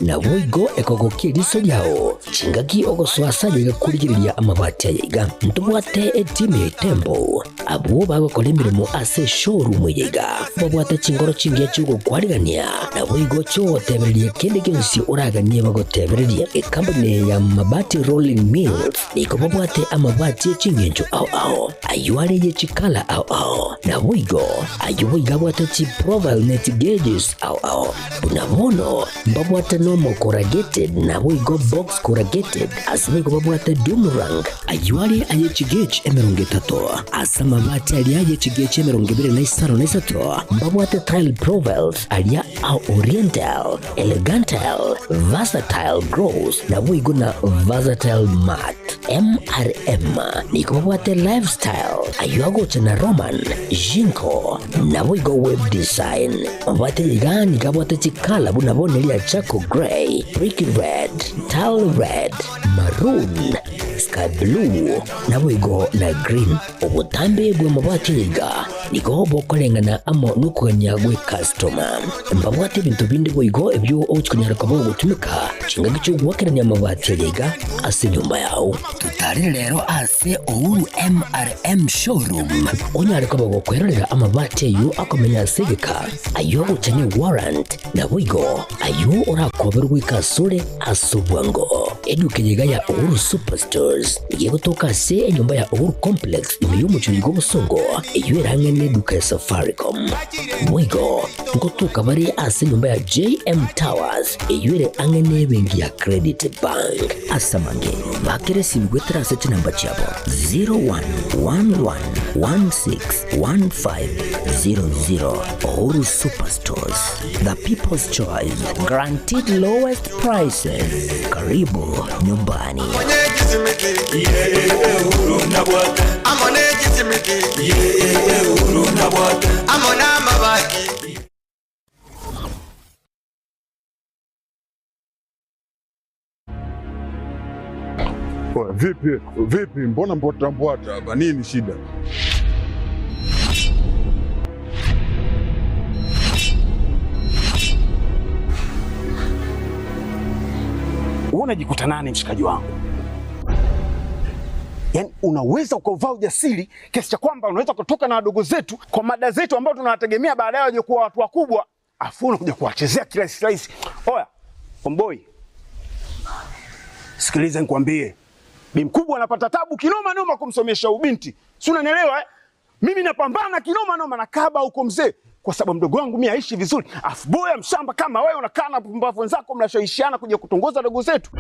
na boigo ekogokia riso ryao chingaki ogoswasaje kurigiriria amabati yiga ntubwate etime tembo abo bagokora imirimo ase showroom yiga babwata chingoro chingiye cyugo kwarigania na boigo cyo tebererie kende cyose uraganie bagotebererie company ya mabati rolling mills niko babwate amabati chingenjo ao ayuare ye chikala ao na boigo ayuiga bwate chi profile net gauges ao unabono babwate normal corrugated na boigo box corrugated asiko babwate boomerang ayuare aye chigage emeronge tato asama mabati aliaje chigage emeronge bire na Isano na sato babwate tile profiles alia au oriental elegantal versatile gross na boigo na versatile mat MRM niko babwate lifestyle ayuago chana roman jinko na boigo web design babwate ligani kabwate chikala buna bonelia chako gray brick red tile red maroon sky blue na boigo na green obutambe bwe mabwate liga niko bokolengana amo nukuganya gwe customer mbabwate bintu bindi boigo ebyo ochikonyara kabo gutumika chinga cyo gwakeranya mabwate liga ase nyumba yao tutari rero ase ouru MRM showroom onyare kabo gukwerera amabwate yu akomenya segeka ayo gukenye warrant na boigo ayo urakoberwa ikasure asubwango edukenyiga ya ouru superstores igiye gutoka se nyumba ya ouru complex imiyumu cyugo busongo iyo irange neduka ya Safaricom boigo ngotuka bari ase nyumba ya JM Towers iyo ire ange nebengi ya Credit Bank asamange bakeresi bigwetera se namba cyabo 0111161500 Ouru Superstores, the people's choice, guaranteed lowest prices. Karibu nyumbani. Vipi mbona mbota hapa nini shida? Unajikuta nani mshikaji wangu? Yaani unaweza ukavaa ujasiri kiasi cha kwamba unaweza kutoka na wadogo zetu kwa mada zetu ambao tunawategemea baadaye waje kuwa watu wakubwa, afu unakuja kuwachezea kirahisi. Oya, Omboi. Sikiliza nikwambie. Bi mkubwa anapata tabu kinoma noma kumsomesha ubinti. Si unanielewa eh? Mimi napambana kinoma noma na kaba huko mzee kwa sababu mdogo wangu mimi aishi vizuri. Afu boya mshamba kama wewe unakaa na pumbavu wenzako mnashawishiana kuja kutongoza dogo zetu.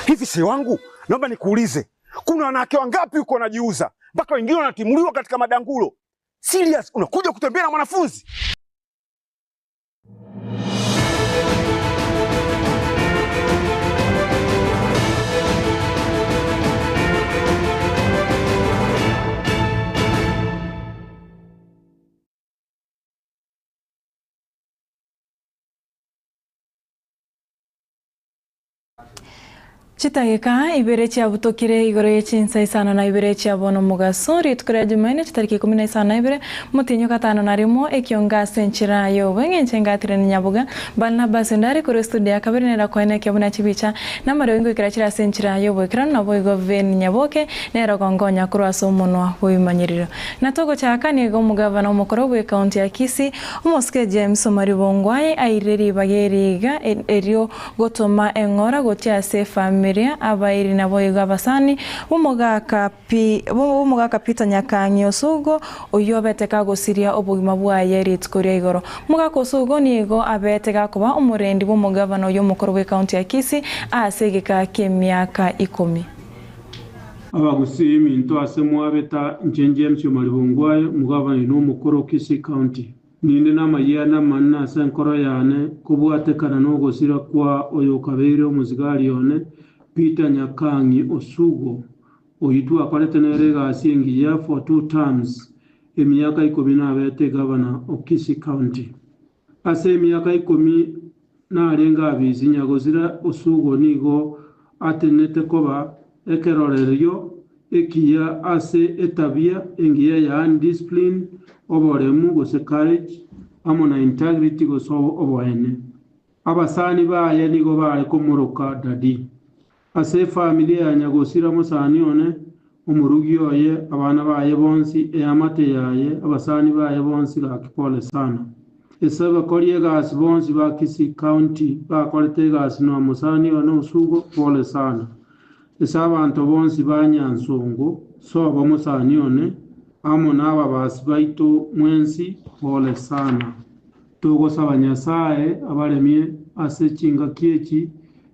Hivi si wangu, naomba nikuulize. Kuna wanawake wangapi uko wanajiuza? Mpaka wengine wanatimuliwa katika madangulo. Serious, unakuja kutembea na mwanafunzi? Chitageka Ibere chia butokire igoro ye Chinsa Isano na Ibere chia bono mugasori tukure Jumanne tariki 15 na Ibere mutinyo katano na rimo Ekeonga senchira yo wenge ngatire Nyaboga balna basendari kure studio kabiri nera koine kebuna chibicha na marengo ikirachira senchira yo bwekran na boigo ven Nyaboke nera gongonya kuro asomono wimanyiriro na togo chaka ni go mugavana umukoro we county ya Kisii umoske James Maribongwai aireri bageriga erio gotoma engora gotia sefa abairi na boigo abasani umuga kapita nyakanyo sugo uyobeteka gosiria obugima bwa yerit koria igoro muga kosugo nigo abeteka kuba umurendi b'umugavana yo mukoro we county ya Kisii asegeka kemyaka 10 abagusimi into asemwa beta James Maribongwai mugavana no mukoro Kisii county ninde namayana manna senkoro yane kubwatekana no gosira kwa oyo kabere omuzigari yone Peter Nyakangi Osugo oyitu akolete nerega asingiya for 2 terms emyaka 10 abete governor of Kisii county ase emyaka 10 narenga abizi nyagozira Osugo nigo atenete koba ekerorerio ekiya ase etabia engiya ya undiscipline oboremu gose courage amo na integrity gose oboene. Abasani baye nigo bare komoroka dadi. Ase familia ya nyagosira musani one umurugi oye abana baye bonsi eamate yaye abasani baye bonsi gakipole sana. Ese bakoriye gasi bonsi ba Kisii County bakorete gasi no musani one usugo pole sana. Ese abantu bonsi ba Nyansongo so bamusani one amo n'aba basi baitu mwensi pole sana. Tugosaba Nyasaye abaremye ase chinga kieki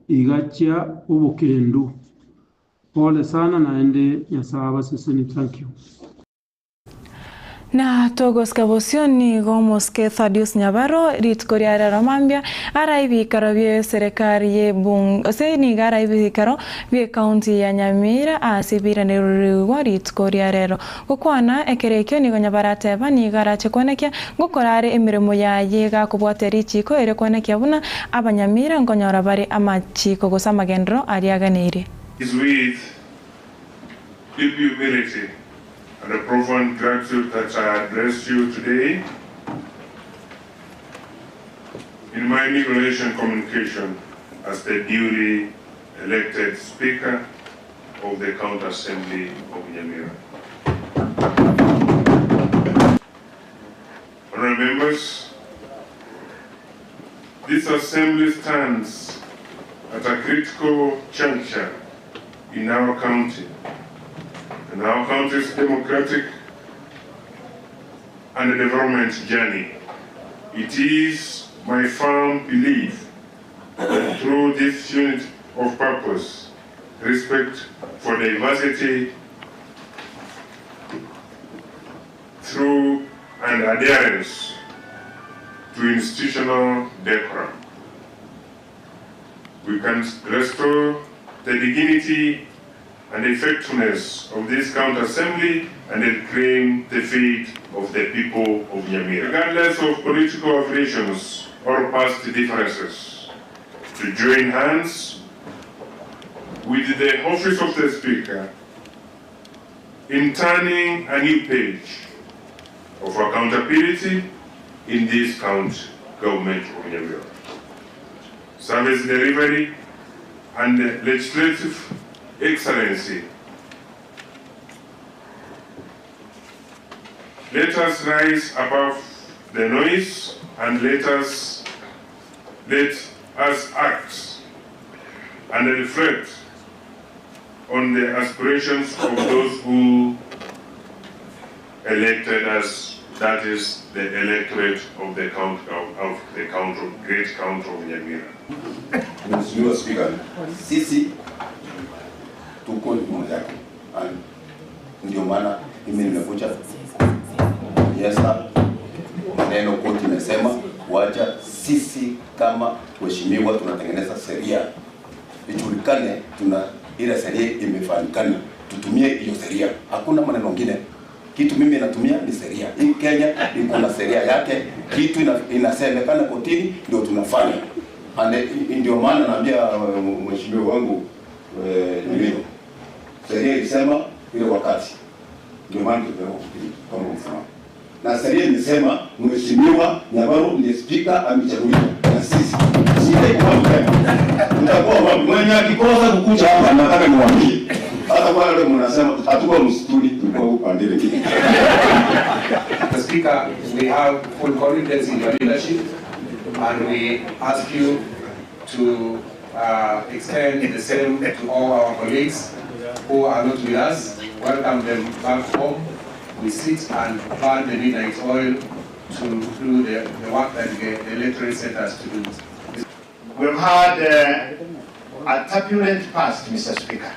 igachia ubukendu. Pole sana naende Nyasaye abaseseni. Thank you. Na togos kabosioni gomos ke Thaddeus Nyabaro rit koriara romambia araibi karabie serikali ye bung ose ni garaibi karo bie county ya Nyamira asibira ne ruwa rit koriarero gukwana ekerekyo ni gonyabarate bani garache konekia gukorare emirimo ya yega kubwateri chiko ere konekia buna abanyamira ngonyora bari amachiko gosamagendro ariaganire is with deep humility and a profound gratitude that I address you today in my inauguration communication as the duly elected Speaker of the County Assembly of Nyamira. Honourable members, this assembly stands at a critical juncture in our county. And our country's democratic and development journey. It is my firm belief that through this unity of purpose, respect for diversity, through and adherence to institutional decorum, we can restore the dignity and effectiveness of this county assembly and reclaim the faith of the people of Nyamira. Regardless of political affiliations or past differences, to join hands with the office of the Speaker in turning a new page of accountability in this county government of Nyamira. Service delivery and legislative excellency. Let us rise above the noise and let us act and reflect on the aspirations of those who elected us, that is the electorate of the great county of Nyamira. Mheshimiwa Spika, sisi tuko nyuma yake, ndio maana mimi nimekuja maneno koti imesema wacha sisi kama waheshimiwa tunatengeneza sheria ijulikane, tuna ile sheria imefanyikana, tutumie hiyo sheria, hakuna maneno mengine. Kitu mimi natumia ni sheria. Hii Kenya iko na sheria yake, kitu inasemekana kotini ndio tunafanya. Ndio maana naambia mheshimiwa wangu ndio sheria ilisema ile wakati, ndio maana tunataka kama mfano. Na sheria ilisema mheshimiwa Nyabaro ni speaker amechaguliwa na sisi. Shida iko wapi? Tutakuwa wapi? Mwenye akikosa kukuja hapa nataka niwaambie. Hata wale mnasema hatuko msituni, tuko upande mwingine. Mr. Speaker, we have full confidence in your leadership and we ask you to extend the same to all our colleagues who are not with us. Welcome them back home. We sit and burn the midnight oil to do the work that the electorate set us to do. We've had a turbulent past, Mr. Speaker.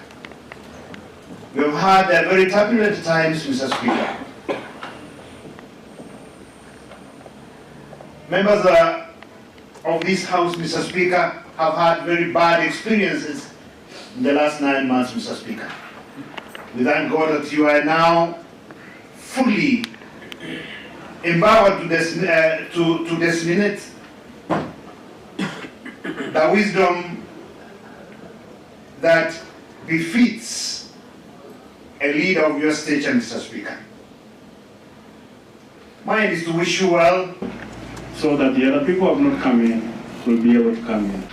We've had very turbulent times, Mr. Speaker. Members of this House, Mr. Speaker, have had very bad experiences in the last 9 months, Mr. Speaker. We thank God that you are now fully empowered to disseminate the wisdom that befits a leader of your stature, Mr. Speaker. Mine is to wish you well, so that the other people who have not come in will be able to come in.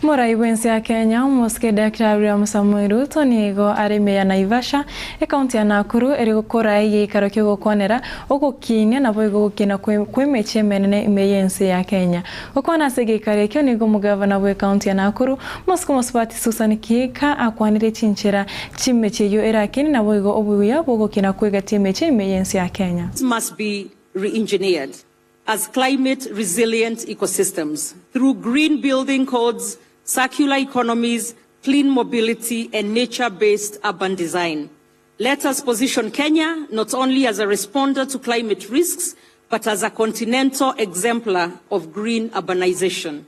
Morai wensi ya Kenya muske Daktari William Samoei Ruto nigo arime ya Naivasha kaunti ya Nakuru eri gukora igikaro kyo gukonera ogukinya na boigo gukina kwemeche menene imeyensi ya Kenya okona segikare kyo nigo mugavana we kaunti ya Nakuru Mosco Mosbati Susan Kika akwanire Chinchera chimeche yo erakini na boigo obuya bogokina kwega timeche imeyensi ya Kenya. It must be re-engineered as climate-resilient ecosystems through green building codes, circular economies, clean mobility, and nature-based urban design. Let us position Kenya not only as a responder to climate risks, but as a continental exemplar of green urbanization,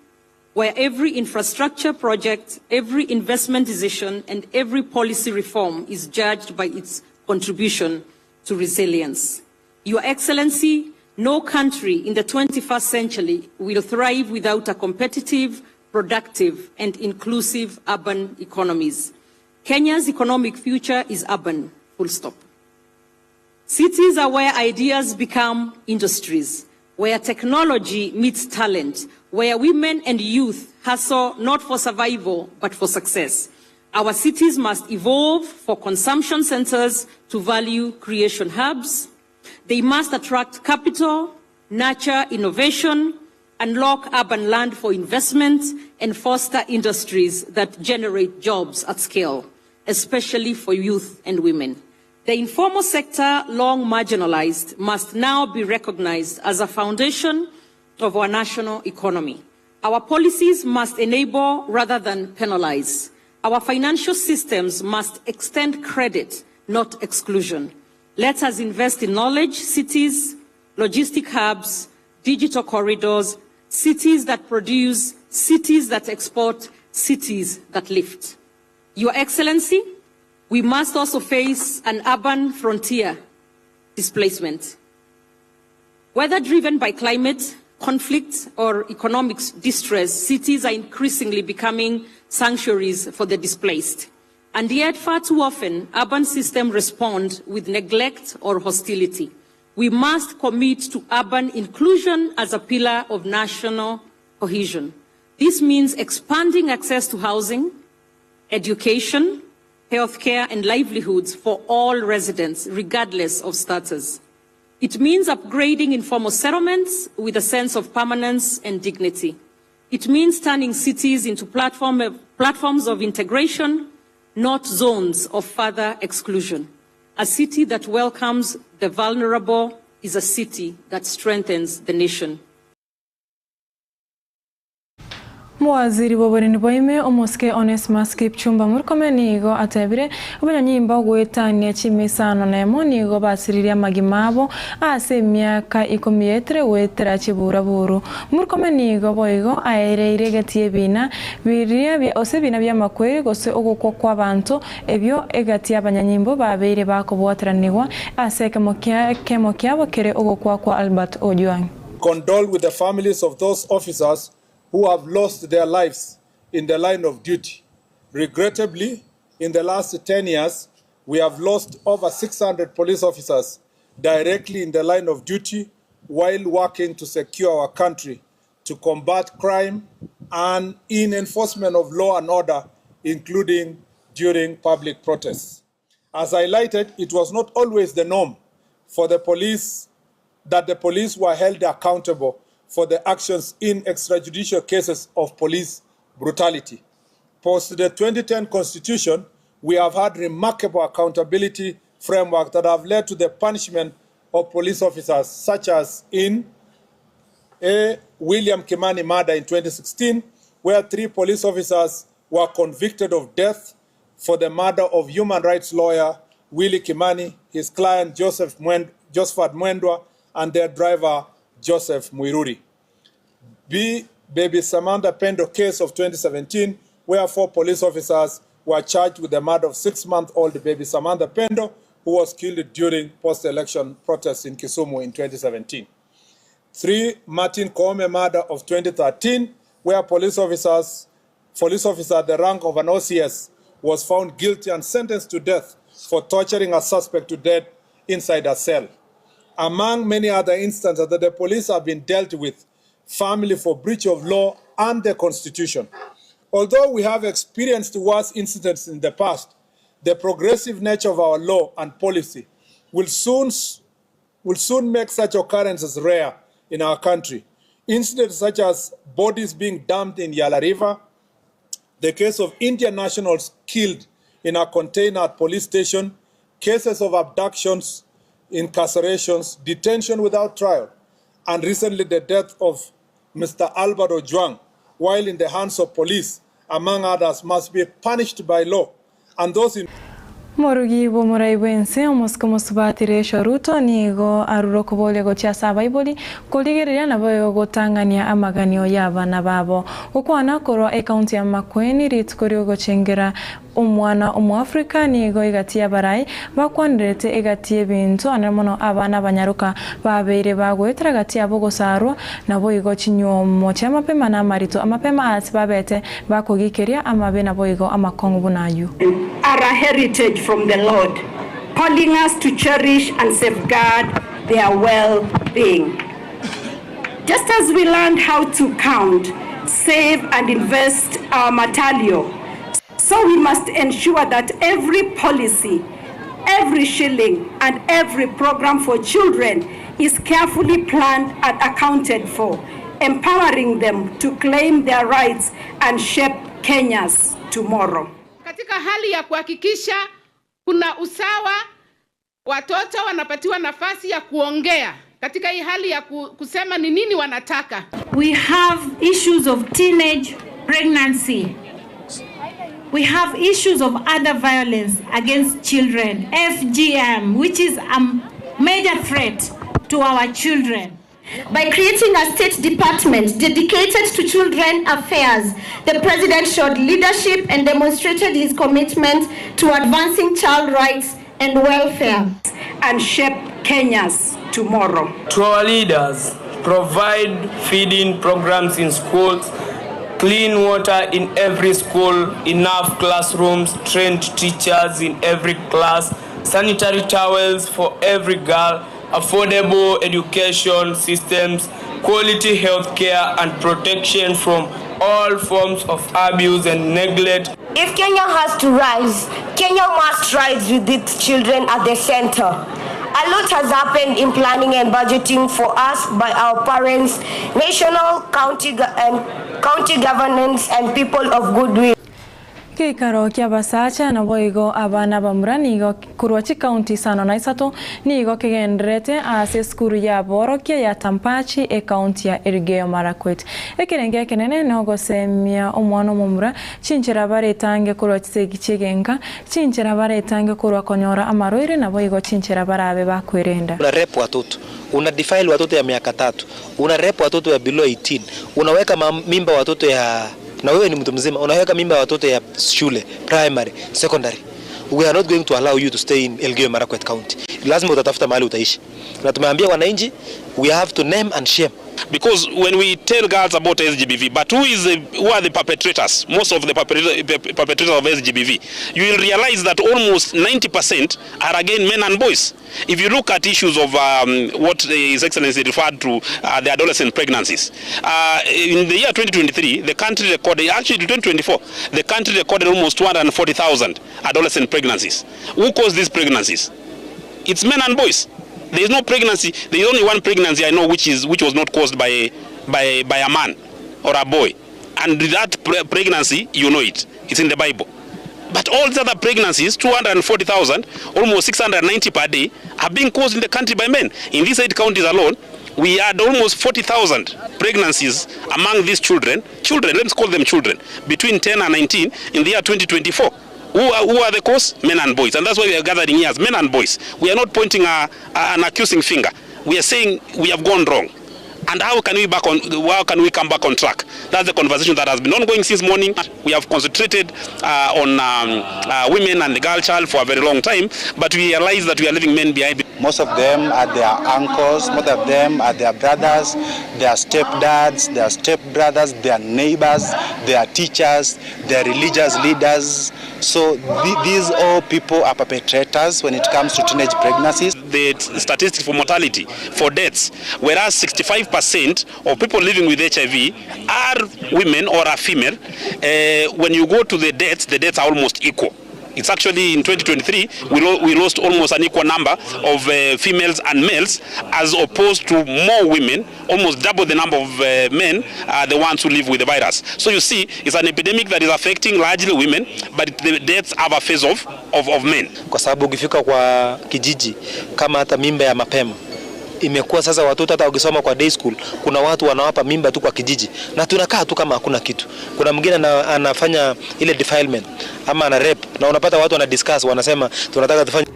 where every infrastructure project, every investment decision, and every policy reform is judged by its contribution to resilience. Your Excellency, no country in the 21st century will thrive without a competitive, productive, and inclusive urban economies. Kenya's economic future is urban, full stop. Cities are where ideas become industries, where technology meets talent, where women and youth hustle not for survival, but for success. Our cities must evolve for consumption centers to value creation hubs. They must attract capital, nurture innovation, unlock urban land for investment, and foster industries that generate jobs at scale, especially for youth and women. The informal sector, long marginalized, must now be recognized as a foundation of our national economy. Our policies must enable rather than penalize. Our financial systems must extend credit, not exclusion. Let us invest in knowledge cities, logistic hubs, digital corridors, cities that produce, cities that export, cities that lift. Your Excellency, we must also face an urban frontier displacement. Whether driven by climate, conflict, or economic distress, cities are increasingly becoming sanctuaries for the displaced. And yet, far too often, urban systems respond with neglect or hostility. We must commit to urban inclusion as a pillar of national cohesion. This means expanding access to housing, education, healthcare, and livelihoods for all residents, regardless of status. It means upgrading informal settlements with a sense of permanence and dignity. It means turning cities into platforms of integration, not zones of further exclusion. A city that welcomes the vulnerable is a city that strengthens the nation. Mwaziri w'uburinzi bw'ime umuske Onesmus Kipchumba Murkomen nigo atebire ubanyanyimba gwetania chimisano nemo nigo basiriria magimabo ase myaka 10 wetera chiburaburu Murkomen nigo boigo aereire gatie bina biria bya osebina bya makweri gose ogukwa kwabantu ebyo egati abanyanyimbo babeire bakobwateranirwa ase kemo kyabo kere ogukwa kwa Albert Ojwang. Condole with the families of those officers who have lost their lives in the line of duty. Regrettably, in the last 10 years, we have lost over 600 police officers directly in the line of duty while working to secure our country, to combat crime and in enforcement of law and order, including during public protests. As highlighted, it was not always the norm for the police that the police were held accountable for the actions in extrajudicial cases of police brutality. Post the 2010 Constitution, we have had remarkable accountability framework that have led to the punishment of police officers, such as in a William Kimani murder in 2016, where 3 police officers were convicted of death for the murder of human rights lawyer Willie Kimani, his client Josephat Mwendwa, and their driver Joseph Muiruri. B. Baby Samantha Pendo case of 2017, where 4 police officers were charged with the murder of 6-month-old baby Samantha Pendo, who was killed during post-election protests in Kisumu in 2017. 3. Martin Koome murder of 2013, where police officer at the rank of an OCS was found guilty and sentenced to death for torturing a suspect to death inside a cell. among many other instances that the police have been dealt with family for breach of law and the Constitution. Although we have experienced worse incidents in the past, the progressive nature of our law and policy will soon make such occurrences rare in our country. Incidents such as bodies being dumped in Yala River, the case of Indian nationals killed in a container at police station, cases of abductions, incarcerations, detention without trial, and recently the death of Mr. Albert Ojwang while in the hands of police, among others, must be punished by law. And those in Morugi bo murai wense omusko musubatire shoruto nigo aruro kubolya go chiasa baiboli koligeria na boyo gotangania amaganio y'abana babo ukwana koro account ya Makweni ritkorio go chengera umwana umwafrika nigo igatia barai bakwanderete igatie bintu anamono abana banyaruka babere bagwetera gatia bogo saro na boyigo chinyomo chamapema na marito amapema asibabete bakogikeria amabe na boyigo amakongo bunayu are a heritage from the Lord, calling us to cherish and safeguard their well-being. Just as we learned how to count, save and invest our material, so we must ensure that every policy, every shilling and every program for children is carefully planned and accounted for, empowering them to claim their rights and shape Kenya's tomorrow. Katika hali ya kuhakikisha kuna usawa, watoto wanapatiwa nafasi ya kuongea katika hii hali ya kusema ni nini wanataka. We have issues of teenage pregnancy. We have issues of other violence against children, FGM, which is a major threat to our children. By creating a state department dedicated to children affairs, the president showed leadership and demonstrated his commitment to advancing child rights and welfare and shape Kenya's tomorrow. To our leaders, provide feeding programs in schools, clean water in every school, enough classrooms, trained teachers in every class, sanitary towels for every girl, affordable education systems, quality health care and protection from all forms of abuse and neglect. If Kenya has to rise, Kenya must rise with its children at the center. A lot has happened in planning and budgeting for us by our parents, national, county governance and people of goodwill. Kikaro kia basacha na boigo abana bamurani go kurwachi county Isano na Isato nigo kigendrete ase skuru ya borokia ya Tampachi e county ya Elgeyo Marakwet ekerenge kenene nogo semia omwana mumura chinchira bare tange kurwachi gichigenga chinchira bare tange kurwa konyora amaroire na boigo chinchira barabe bakwerenda una rep watoto una defile watoto ya miaka 3 una rep watoto ya below 18 unaweka mimba watoto ya na wewe ni mtu mzima unaweka mimba watoto ya shule primary secondary. We are not going to allow you to stay in Elgeyo Marakwet County. Lazima utatafuta mahali utaishi. Na tumeambia wananchi we have to name and shame. Because when we tell girls about SGBV, but who are the perpetrators? Most of the perpetrators of SGBV, you will realize that almost 90% are again men and boys. If you look at issues of what His Excellency referred to, the adolescent pregnancies, in the year 2023, the country recorded, actually 2024, the country recorded almost 240,000 adolescent pregnancies. Who caused these pregnancies? It's men and boys. There is no pregnancy. There is only one pregnancy I know which was not caused by a man or a boy, and that pregnancy, you know it. It's in the Bible. But all the other pregnancies, 240,000, almost 690 per day, are being caused in the country by men. In these 8 counties alone, we had almost 40,000 pregnancies among these children, let's call them children, between 10 and 19 in the year 2024. Who are the cause? Men and boys. And that's why we are gathering here as men and boys. We are not pointing an accusing finger. We are saying we have gone wrong. And how can we come back on track? That's the conversation that has been ongoing since morning. We have concentrated on women and the girl child for a very long time, but we realize that we are leaving men behind. Most of them are their uncles, most of them are their brothers, their stepdads, their stepbrothers, their neighbors, their teachers, their religious leaders, So these all people are perpetrators when it comes to teenage pregnancies. The statistics for mortality, for deaths, whereas 65% of people living with HIV are women or are female. When you go to the deaths are almost equal. It's actually in 2023 we lost almost an equal number of females and males, as opposed to more women, almost double the number of men are the ones who live with the virus. So you see, it's an epidemic that is affecting largely women, but the deaths have a phase of men. Kwa sababu ukifika kwa kijiji kama hata mimba ya mapema imekuwa sasa, watoto hata ukisoma kwa day school kuna watu wanawapa mimba tu kwa kijiji, na tunakaa tu kama hakuna kitu. Kuna mwingine anafanya ile defilement ama ana rape, na unapata watu wana discuss, wanasema tunataka tufanye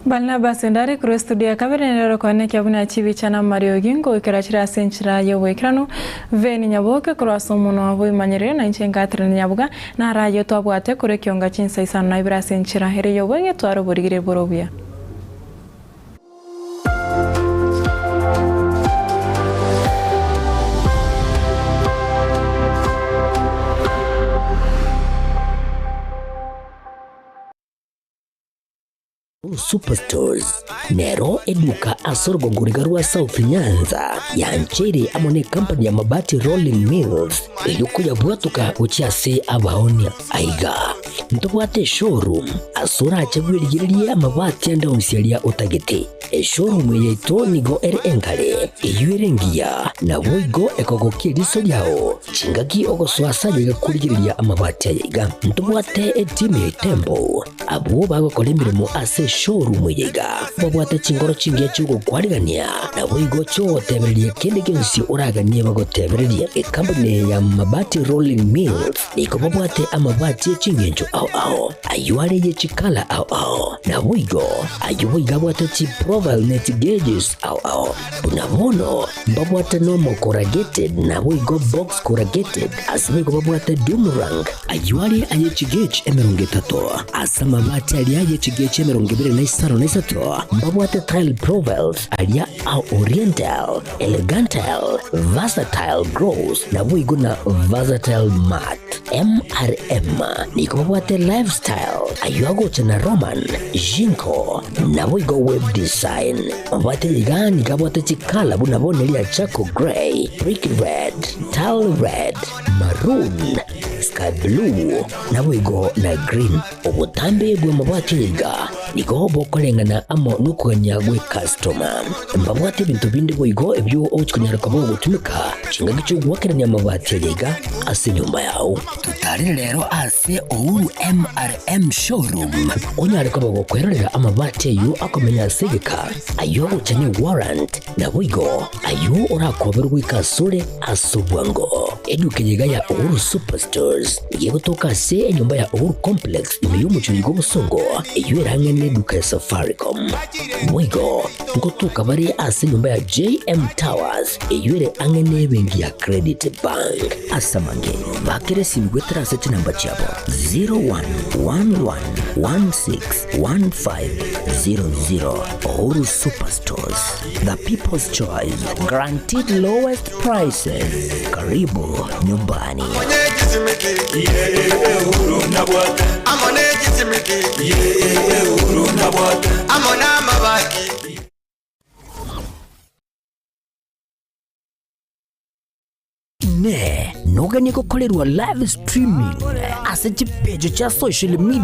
Balna basendari kuro studia kabere nero kone kyabuna chibi chana Mario Gingo ikarachira senchira yo ekrano veni Nyaboga kuro asomuno abo imanyere na inchenga trene Nyaboga na rayo to abwate kuro Ekeonga Chinsa Isano na Ibere senchira here yo wenge to aro borigire borobia. Superstores nero eduka asorgo ngurigarua South Nyanza ya nchiri amone company ya mabati rolling mills yukuya bwatuka uchiase abaonia aiga ntobwate showroom asura achabwirigirie amabati anda onsialia utagete showroom yeto nigo engale yuirengia na boigo ekogokie riso yao chingaki ogoswasa yegakurigiria amabati aiga ntobwate time tembo abo bagokolemiremo ase showroom yega babwate chingoro chingia chugo kwarigania na boigo chotebererie kende kensi uraganie bagotebererie company ya mabati rolling mills niko babwate amabati chingenjo au ayuare ye chikala au na boigo ayuiga bwate chi profile net gauges au unamono babwate normal corrugated na boigo box corrugated asimigo babwate boomerang ayuare aye chigage emerongetato asama mabati aliaye chigage emerongibere na Isano na Isano babwate tile profiles alia au oriental elegantal versatile gross na boigo na versatile mat MRM niko babwate lifestyle ayuago chana roman jinko na boigo web design babwate ligani kabwate chikala buna bonelia chaco gray brick red tile red maroon sky blue na boigo na green obutambe bwe mabwate liga niko bokolengana amo nukuganya gwe customer mbabwate bintu bindi boigo ebyo ochikunyara kabo gutumika chinga gicu gwakiranya mabwate liga ase nyumba yao tutari rero ase ouru MRM showroom onyare kabo gukwerera amabwate yu akomenya segeka ayo uchanye warrant na boigo ayo urakoberwa ikasure asubwango edukenyega ya ouru superstores yegotoka se nyumba ya ouru complex imiyumucho yigo busongo eyo duka ya Safaricom boigo ngotuka bari ase nyumba ya JM Towers eyure angene bengi ya Credit Bank asamange bakere simgwetera sete namba chabo 0111161500 Ouru Superstores, the people's choice, guaranteed lowest prices. Karibu nyumbani. Ne, noganye kukolerwa live streaming ase chipejo cha social media